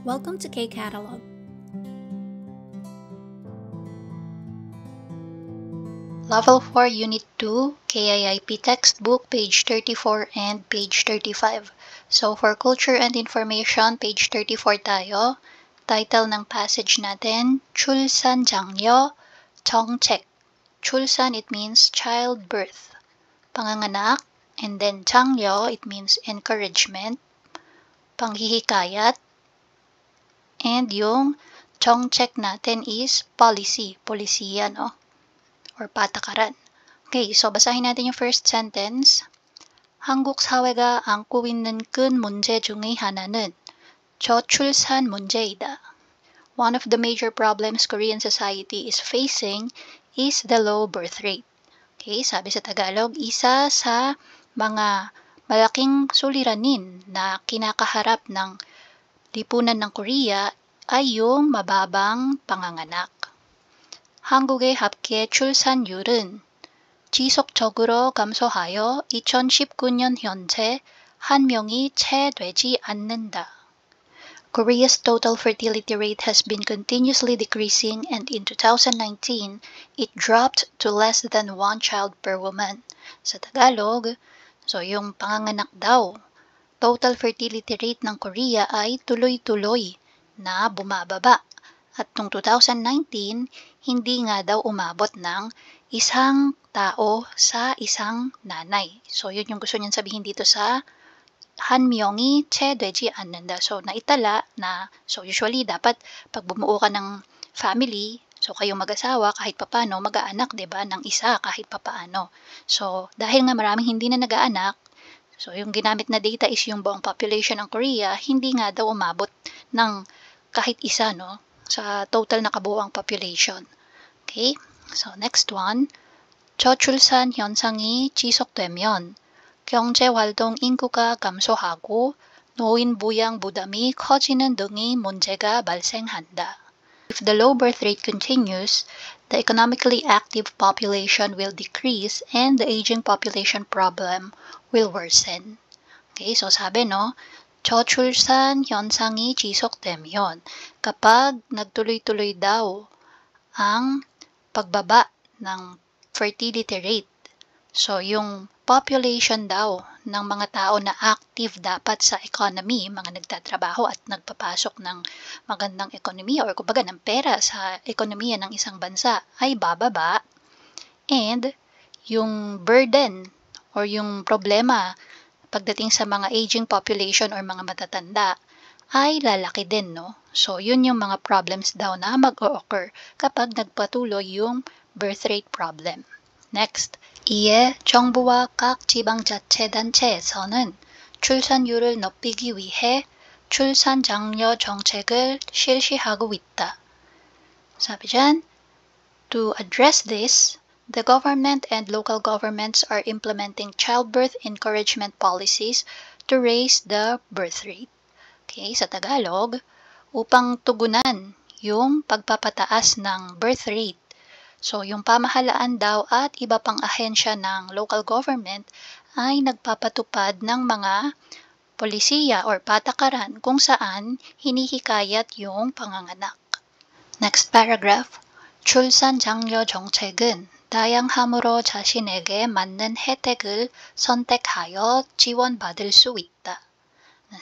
Welcome to K-Catalog. Level 4, Unit 2, KIIP Textbook, page 34 and page 35. So, for culture and information, page 34 tayo. Title ng passage natin, 출산 장려 정책. 출산, it means childbirth. Panganganak, and then 장려, it means encouragement, panghihikayat, and yung 정책 natin is policy, polisiya, no? Or patakaran. Okay, so basahin natin yung first sentence. 한국 사회가 안고 있는 큰 문제 중의 하나는 저출산 문제이다. One of the major problems Korean society is facing is the low birth rate. Okay, sabi sa Tagalog, isa sa mga malaking suliranin na kinakaharap ng lipunan ng Korea ay yung mababang panganganak. 한국의 합계 출산율은 지속적으로 감소하여 2019년 현재 한 명이 채 되지 않는다. Korea's total fertility rate has been continuously decreasing, and in 2019, it dropped to less than 1 child per woman. Sa Tagalog, so yung panganganak daw, total fertility rate ng Korea ay tuloy-tuloy na bumababa. At noong 2019, hindi nga daw umabot ng isang tao sa isang nanay. So, yun yung gusto niyang sabihin dito sa 한 명이 채 되지 않는다. So, naitala na, so usually dapat pag bumuo ka ng family, so kayong mag-asawa kahit papaano, mag-aanak, diba, ng isa kahit papaano. So, dahil nga maraming hindi na nag-aanak, so yung ginamit na data is yung buong population ng Korea, hindi nga daw umabot ng kahit isa, no, sa total na kabuuang population. Okay? So, next one. 저출산 현상이 지속되면 경제활동 인구가 감소하고 노인 부양 부담이 커지는 등의 문제가 발생한다. If the low birth rate continues, the economically active population will decrease and the aging population problem will worsen. Okay, so sabi, no, 저출산 현상이 지속되면, kapag nagtuloy-tuloy daw ang pagbaba ng fertility rate, so yung population daw ng mga tao na active dapat sa economy, mga nagtatrabaho at nagpapasok ng magandang ekonomiya or kumbaga ng pera sa ekonomiya ng isang bansa ay bababa, and yung burden or yung problema pagdating sa mga aging population or mga matatanda ay lalaki din, no? So, yun yung mga problems daw na mag-o-occur kapag nagpatuloy yung birth rate problem. Next, 이에 정부와 각 지방자치단체에서는 출산율을 높이기 위해 출산 장려 정책을 실시하고 있다. 사비 dyan, to address this, the government and local governments are implementing childbirth encouragement policies to raise the birth rate. Okay, sa Tagalog, upang tugunan yung pagpapataas ng birth rate. So, yung pamahalaan daw at iba pang ahensya ng local government ay nagpapatupad ng mga polisiya or patakaran kung saan hinihikayat yung panganganak. Next paragraph. 출산 장려 정책은 다양함으로 자신에게 맞는 혜택을 선택하여 지원받을 수 있다.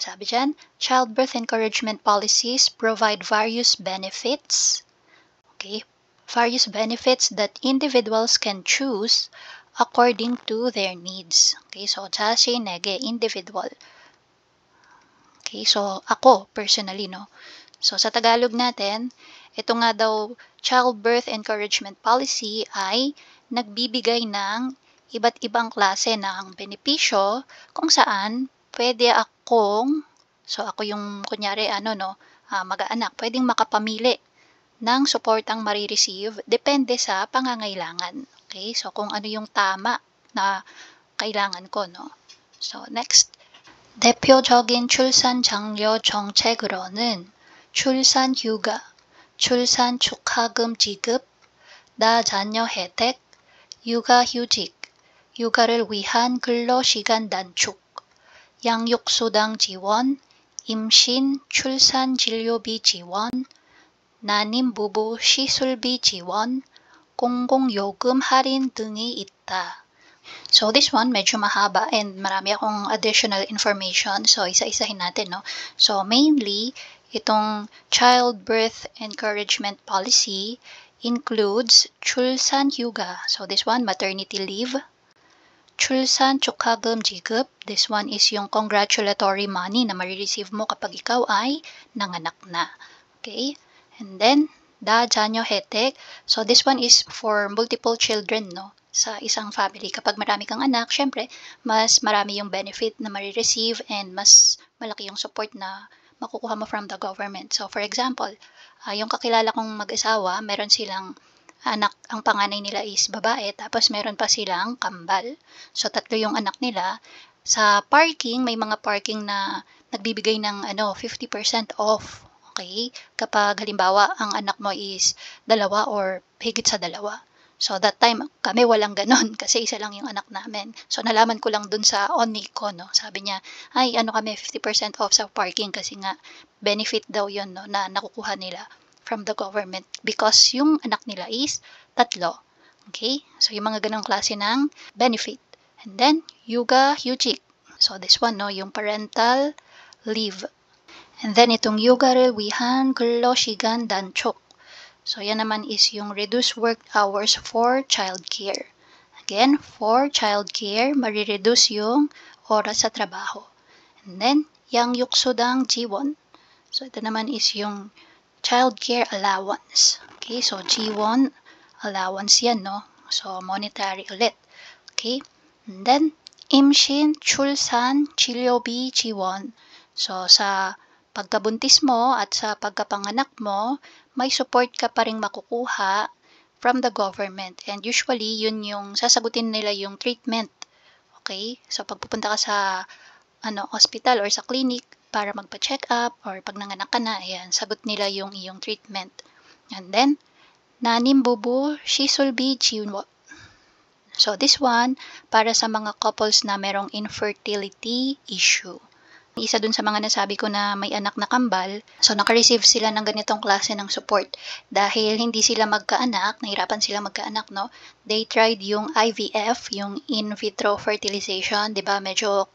Sabi dyan, childbirth encouragement policies provide various benefits. Okay, various benefits that individuals can choose according to their needs. Okay, so 자신에게 individual. Okay, so ako personally, no. So sa Tagalog natin, ito nga daw childbirth encouragement policy ay nagbibigay ng iba't ibang klase ng benepisyo kung saan pwede akong, so ako yung kunyari mag-aanak, pwedeng makapamili ng suportang marireceive depende sa pangangailangan. Okay? So, kung ano yung tama na kailangan ko, no? So, next. 대표적인 출산 장려 정책으로는 출산 휴가, 출산 축하금 지급, 나자녀 혜택, 육아휴직, 육아를 위한 근로시간 단축, 양육수당 지원, 임신, 출산 진료비 지원, 난임 부부 시술비 지원, 공공요금 할인 등이 있다. So this one medyo mahaba and marami akong additional information. So isa-isahin natin, no? So mainly, itong childbirth encouragement policy includes 출산 휴가. So this one, maternity leave. 출산 축하금 지급. This one is yung congratulatory money na marireceive mo kapag ikaw ay nanganak na. Okay? And then, 다자녀 혜택. So this one is for multiple children, no? Sa isang family. Kapag marami kang anak, syempre, mas marami yung benefit na marireceive and mas malaki yung support na makukuha mo from the government. So for example, yung kakilala kong mag-asawa, meron silang anak, ang panganay nila is babae, tapos meron pa silang kambal. So, 3 yung anak nila. Sa parking, may mga parking na nagbibigay ng 50% off. Okay? Kapag halimbawa, ang anak mo is 2 or higit sa 2. So, that time, kami walang ganon kasi isa lang yung anak namin. So, nalaman ko lang dun sa Oniko, no? Sabi niya, ay, kami 50% off sa parking kasi nga, benefit daw yun, no, na nakukuha nila from the government because yung anak nila is 3. Okay? So, yung mga ganong klase ng benefit. And then, Yuga Hyujik. So, this one, no, yung parental leave. And then, itong Yuga를 위한 근로시간 단축. So, yan naman is yung reduced work hours for childcare. Again, for childcare, marireduce yung oras sa trabaho. And then, 양육수당 지원. So, ito naman is yung childcare allowance. Okay, so G1 allowance yan, no? So, monetary ulit. Okay, and then, 임신, 출산, 진료비 지원. So, sa pagkabuntis mo at sa pagkapanganak mo, may support ka pa ring makukuha from the government. And usually, yun yung sasagutin nila yung treatment. Okay, so pagpupunta ka sa hospital or sa clinic, para magpa-check up or pag nanganak ka na, ayan, sagot nila yung iyong treatment. And then, 난임 부부 시술비 지원. So, this one, para sa mga couples na merong infertility issue. Isa dun sa mga nasabi ko na may anak na kambal, so naka-receive sila ng ganitong klase ng support. Dahil hindi sila magkaanak, nahirapan sila magkaanak, no? They tried yung IVF, yung in vitro fertilization, di ba? Medyo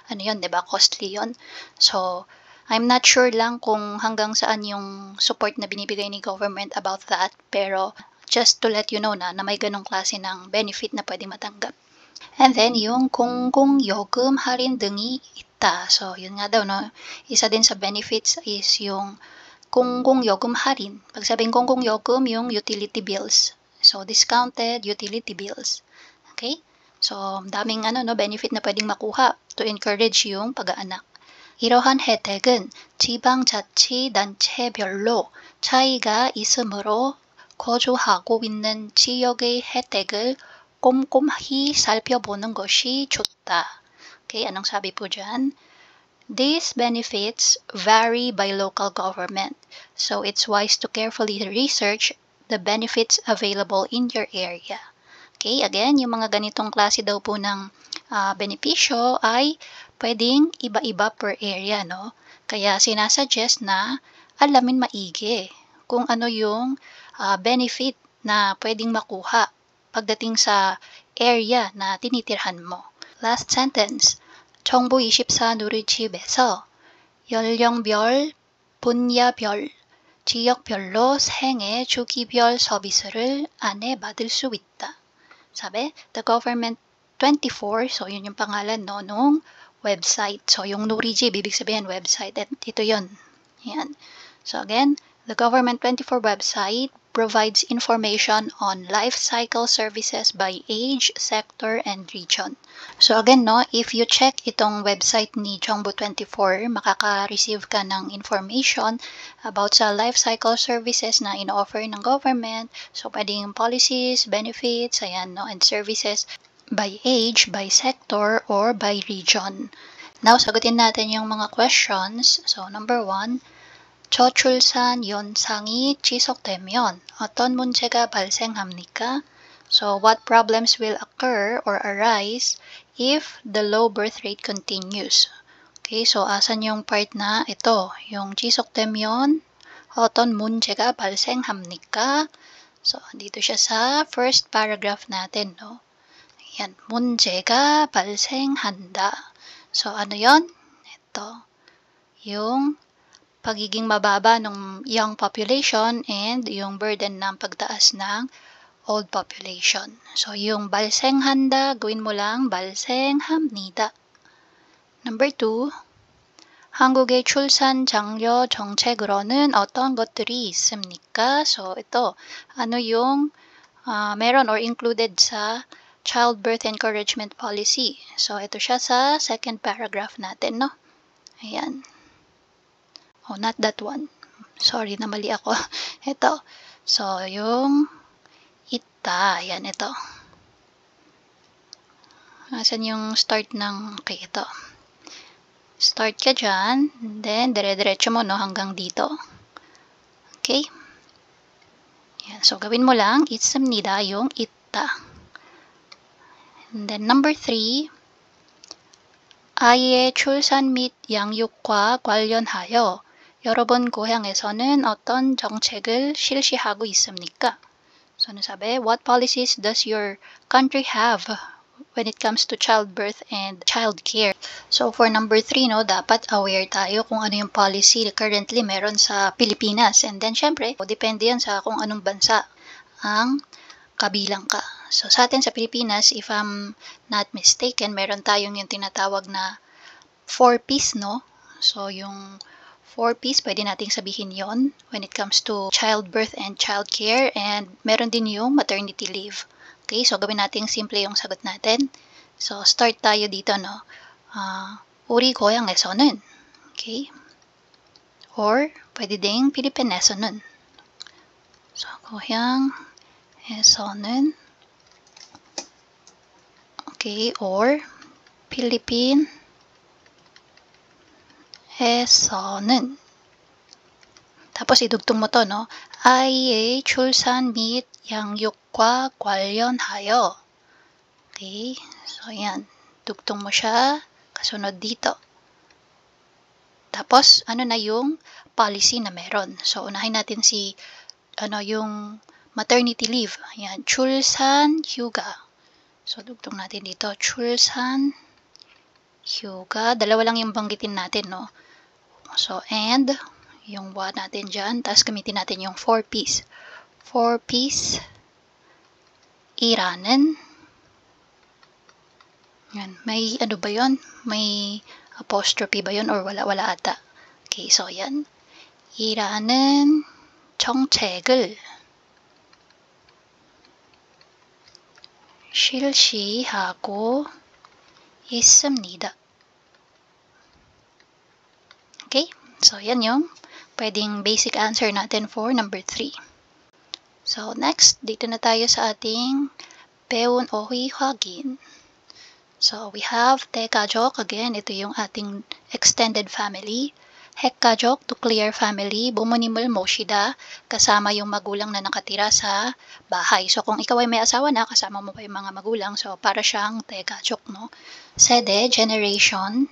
diba? Costly yun. So, I'm not sure lang kung hanggang saan yung support na binibigay ni government about that. Pero, just to let you know na may ganong klase ng benefit na pwede matanggap. And then, yung 공공요금 할인 등이 있다. So, yun nga daw, no? Isa din sa benefits is yung 공공요금 할인. Pag sabing 공공요금, yung utility bills. So, discounted utility bills. Okay? So, daming benefit na pwedeng makuha to encourage yung pag-aanak. 이러한 혜택은 지방자치단체별로 차이가 있으므로 거주하고 있는 지역의 혜택을 꼼꼼히 살펴보는 것이 좋다. Okay, anong sabi po dyan? These benefits vary by local government, so it's wise to carefully research the benefits available in your area. Okay, again, yung mga ganitong klase daw po ng benepisyo ay pwedeng iba-iba per area, no? Kaya sinasuggest na alamin maigi kung ano yung benefit na pwedeng makuha pagdating sa area na tinitirhan mo. Last sentence. 정부 24 누리집에서 연령별, 분야별, 지역별로 생애 주기별 서비스를 안내받을 수 있다. Sabi, the government 24, so yun yung pangalan, no, nung website. So, yung Nurijib, ibig sabihin website. At ito yun. Yan. So, again, the government 24 website provides information on life cycle services by age, sector, and region. So, again, no, if you check itong website ni Jongbu24, makaka-receive ka ng information about sa life cycle services na in-offer ng government. So, pwedeng policies, benefits, ayan, no, and services by age, by sector, or by region. Now, sagutin natin yung mga questions. So, number 1, 저출산 현상이 지속되면 어떤 문제가 발생합니까? So, what problems will occur or arise if the low birth rate continues? Okay, so asan yung part na ito? Yung jisokde면 어떤 문제가 발생합니까? So, dito siya sa first paragraph natin, no? Ayan, 문제가 발생한다. So, ano yon? Ito, yung pagiging mababa ng young population and yung burden ng pagtaas ng old population. So, yung 발생한다, gawin mo lang 발생합니다. Number 2, 한국의 출산 장려 정책으로는 어떤 것들이 있습니까? So, ito, ano yung meron or included sa childbirth encouragement policy. So, ito siya sa second paragraph natin, no? Ayan. Oh, not that one. Sorry, namali ako. Ito. So, yung ita. Ayan, ito. Asan yung start ng, okay, ito. Start ka dyan, then dire-diretso mo, no, hanggang dito. Okay? Yan. So, gawin mo lang, 있습니다, yung 있다. And then, number 3, 아이의 출산 및 양육과 관련하여 여러분 고향에서는 어떤 정책을 실시하고 있습니까? So, ano sabi? What policies does your country have when it comes to childbirth and childcare? So, for number 3, no, dapat aware tayo kung ano yung policy currently meron sa Pilipinas. And then, syempre, depende yan sa kung anong bansa ang kabilang ka. So, sa atin sa Pilipinas, if I'm not mistaken, meron tayong yung tinatawag na 4Ps, no? So, yung 4Ps, pwede nating sabihin yon when it comes to childbirth and childcare. And meron din yung maternity leave. Okay, so gawin natin simple yung sagot natin. So, start tayo dito, no? 우리 고향에서는, okay? Or, pwede ding Pilipineso는. So, 고향에서는, okay, or Philippine-에서는. tapos idugtong mo to, no? 아이의 출산 및 양육과 관련하여. Okay, so yan. Dugtong mo siya, kasunod dito. Tapos, ano na yung policy na meron? So, unahin natin yung maternity leave. Yan, 출산 휴가. So, dugtong natin dito, 출산 휴가. Dalawa lang yung banggitin natin, no? So, and, yung what natin dyan, tapos gamitin natin yung 4Ps. 4Ps, iranen. Yan, may ano ba yon? May apostrophe ba yon or wala ata? Okay, so yan. iranen 정책을 실시하고 있습니다. Okay, so yan yung pwedeng basic answer natin for number 3. So, next, dito na tayo sa ating 배운 어휘 확인. So, we have 대가족. Again, ito yung ating extended family. 핵가족, nuclear family. 부모님을 모시다, kasama yung magulang na nakatira sa bahay. So, kung ikaw ay may asawa na, kasama mo pa yung mga magulang. So, para siyang 대가족, no? 세대, generation.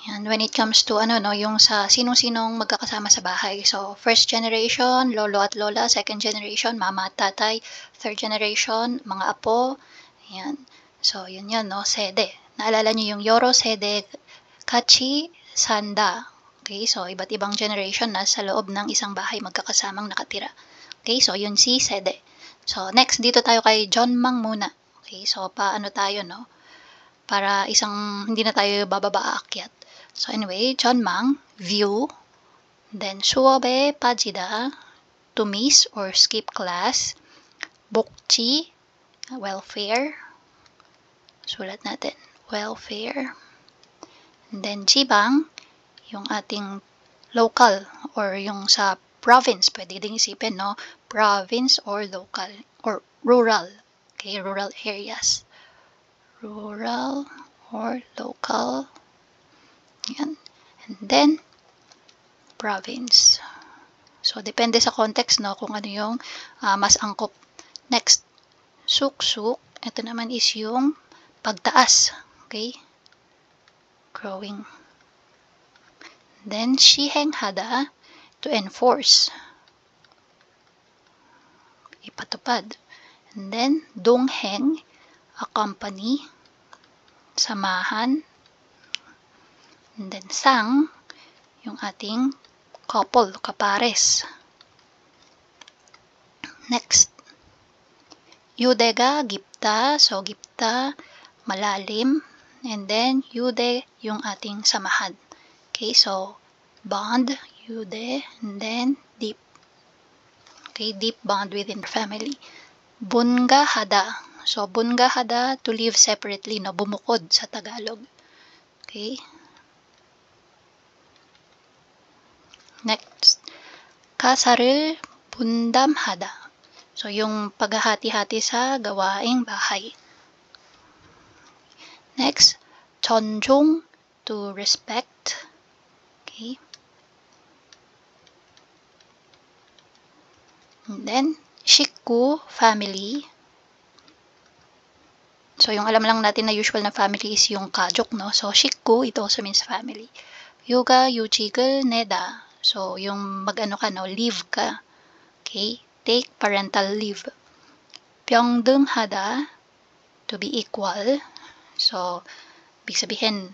Yan, when it comes to yung sa sinong-sinong magkakasama sa bahay. So, first generation, lolo at lola. Second generation, mama at tatay. Third generation, mga apo. Yan. So, yun, no? Sede. Naalala niyo yung yoro, sede, kachi, sanda. Okay, so iba't ibang generation na sa loob ng isang bahay magkakasamang nakatira. Okay, so yun si sede. So, next, dito tayo kay John Mang muna. Okay, so paano tayo, no? Para hindi na tayo bababa aakyat. So anyway, John Mang, view, then 수업에 빠지다, to miss or skip class, 복지, welfare, sulat natin, welfare, and then 지방, yung ating local or yung sa province, pwede din isipin, no? Province or local or rural, okay, rural areas, rural or local. Yan. And then, province. So, depende sa context, no, kung ano yung mas angkop. Next, suksuk. Ito naman is yung pagtaas. Okay? Growing. Then 시행하다, to enforce, ipatupad. And then 동행, accompany, samahan. And then sang, yung ating couple, kapares. Next, 유대가 깊다, so 깊다, malalim. And then 유대, yung ating samahan. Okay, so bond, yude, and then deep. Okay, deep bond within family. Bunggahada. So bunggahada, to live separately, no, bumukod sa Tagalog. Okay. Next, kasar을 분담하다. So yung paghahati-hati sa gawaing bahay. Next, 존중, to respect. Okay. And then, 식구, family. So, yung alam lang natin na usual na family is yung 가족, no? So, 식구, it also means family. 육아, 유직을 내다. So, yung mag-ano ka, no? Leave ka. Okay? Take parental leave. 평등하다, to be equal. So, ibig sabihin,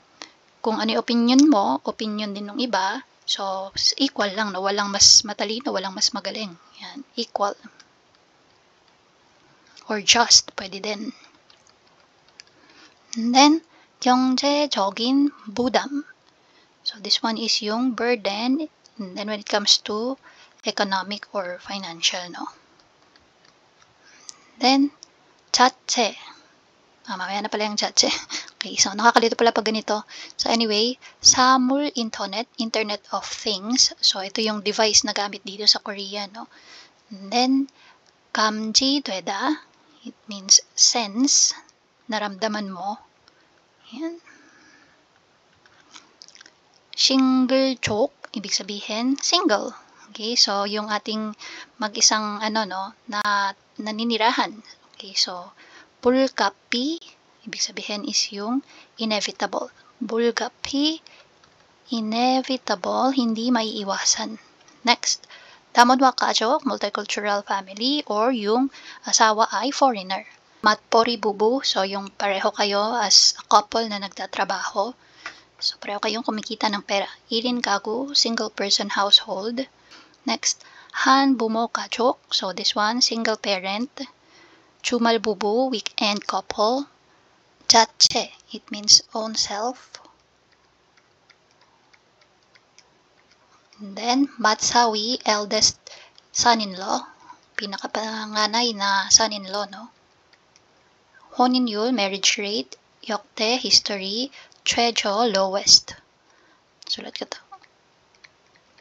kung ano yung opinion mo, opinion din ng iba. So, equal lang, no? Walang mas matalino, walang mas magaling. Yan, equal. Or just, pwede din. And then, 경제적인 부담. So, this one is yung burden. And then, when it comes to economic or financial, no? Then, 자체. Mamaya na pala yung 자체. Okay, so nakakalito pala pag ganito. So anyway, 사물 internet, Internet of Things. So ito yung device na gamit dito sa Korea, no? And then, 감지되다, it means sense, naramdaman mo. Yan. 싱글족, ibig sabihin single. Okay, so yung ating mag-isang ano, no, na naninirahan. Okay, so 불가피, ibig sabihin is yung inevitable. 불가피, inevitable, hindi maiiwasan. Next, 다문화 가족, multicultural family, or yung asawa ay foreigner. 맞벌이 부부, so yung pareho kayo as a couple na nagtatrabaho. So pareho kayong kumikita ng pera. 1인 가구, single person household. Next, 한부모 가족, so this one, single parent. 주말 부부, weekend couple. 자체, it means own self. And then, matsawi, eldest son-in-law. Pinakapanganay na son-in-law, no? 혼인율, marriage rate. 역대, history. 최저, lowest. Sulat ko to.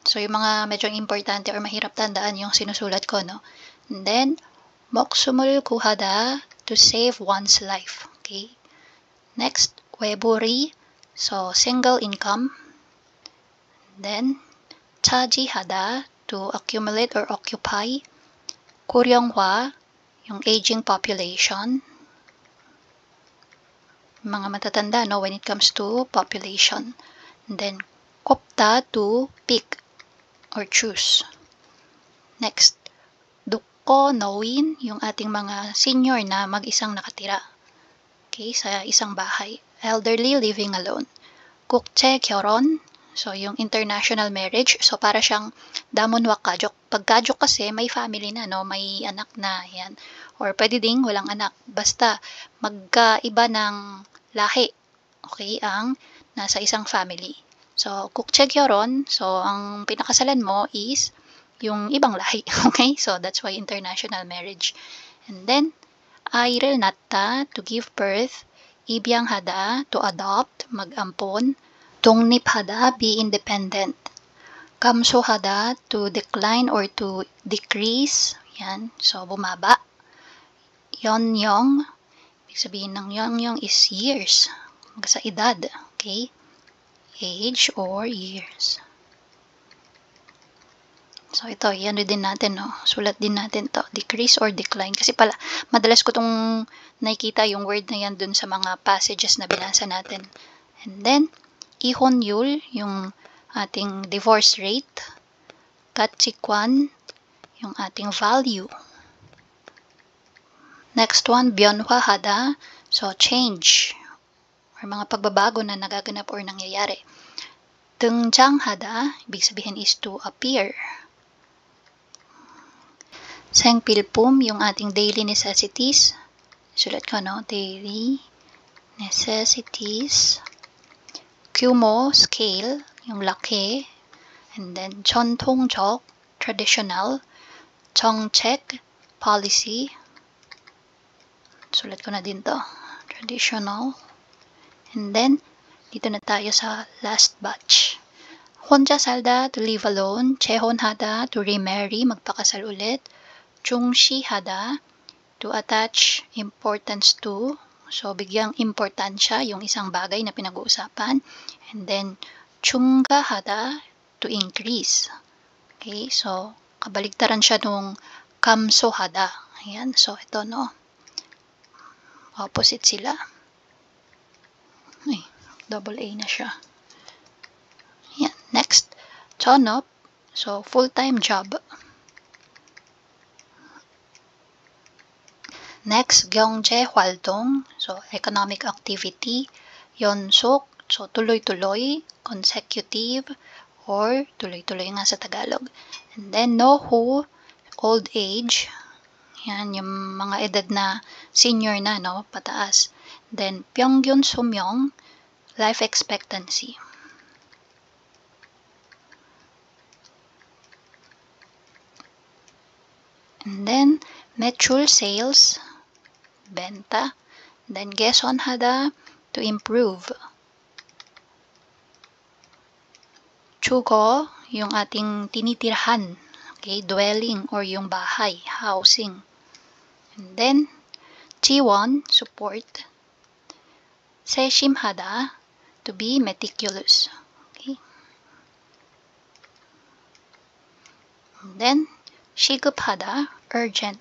So, yung mga medyo importante or mahirap tandaan yung sinusulat ko, no? And then, 목숨을 구하다, to save one's life. Okay? Next, 외벌이, so single income. Then, 차지하다, to accumulate or occupy. 고령화, yung aging population. Mga matatanda, no, when it comes to population. And then, 꼽다, to pick or choose. Next, knowing, yung ating mga senior na mag-isang nakatira. Okay, sa isang bahay. Elderly living alone. 국제 결혼, so yung international marriage, so para siyang damonwa 가족. Pag 가족 kasi may family na, no, may anak na, yan. Or pwede ding walang anak. Basta magkaiba ng lahi, okay, ang nasa isang family. So 국제 결혼, so ang pinakasalan mo is yung ibang lahi. Okay? So, that's why international marriage. And then, 아이를 낳다, to give birth. 입양하다, to adopt, mag-ampon. 독립하다, be independent. 감소하다, to decline or to decrease. Yan. So, bumaba. 연령, ibig sabihin ng 연령 is years. Sa edad. Okay? Age or years. So, ito, yan din natin, no? Sulat din natin to. Decrease or decline. Kasi pala, madalas ko tong nakikita yung word na yan dun sa mga passages na binasa natin. And then, ihonyul, yung ating divorce rate. Katsikwan, yung ating value. Next one, byonhwa hada. So, change or mga pagbabago na nagaganap or nangyayari. 등장 hada, ibig sabihin is to appear. 생필품, yung ating daily necessities. Sulat ko, no? Daily necessities. 규모, scale, yung laki. And then, 전통적, traditional. 정책, policy. Sulat ko na din to. Traditional. And then, dito na tayo sa last batch. 혼자 살다, to live alone. 재혼하다, to remarry, magpakasal ulit. 중시하다, to attach importance to. So, bigyang importansya yung isang bagay na pinag-uusapan. And then, 중가하다, to increase. Okay, so, kabaligtaran siya nung 감소하다. Ayan, so ito, no? Opposite sila. Ay, double A na siya. Ayan, next, 전업, so full-time job. Next, 경제 활동, so economic activity. 연속, so tuloy-tuloy, consecutive, or tuloy-tuloy nga sa Tagalog. And then, 노후, old age. Yan, yung mga edad na senior na, no? Pataas. Then, 평균 수명, life expectancy. And then, 매출, sales, benta. Then, 개선하다, to improve. 주거, yung ating tinitirhan. Okay, dwelling or yung bahay, housing. And then, 지원, support. 세심하다, to be meticulous. Okay. And then, 시급하다, urgent.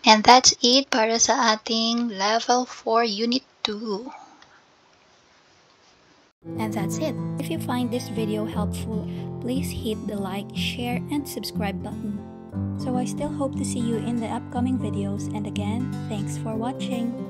And that's it para sa ating Level 4 Unit 2. And that's it. If you find this video helpful, please hit the like, share, and subscribe button. So I still hope to see you in the upcoming videos, and again, thanks for watching.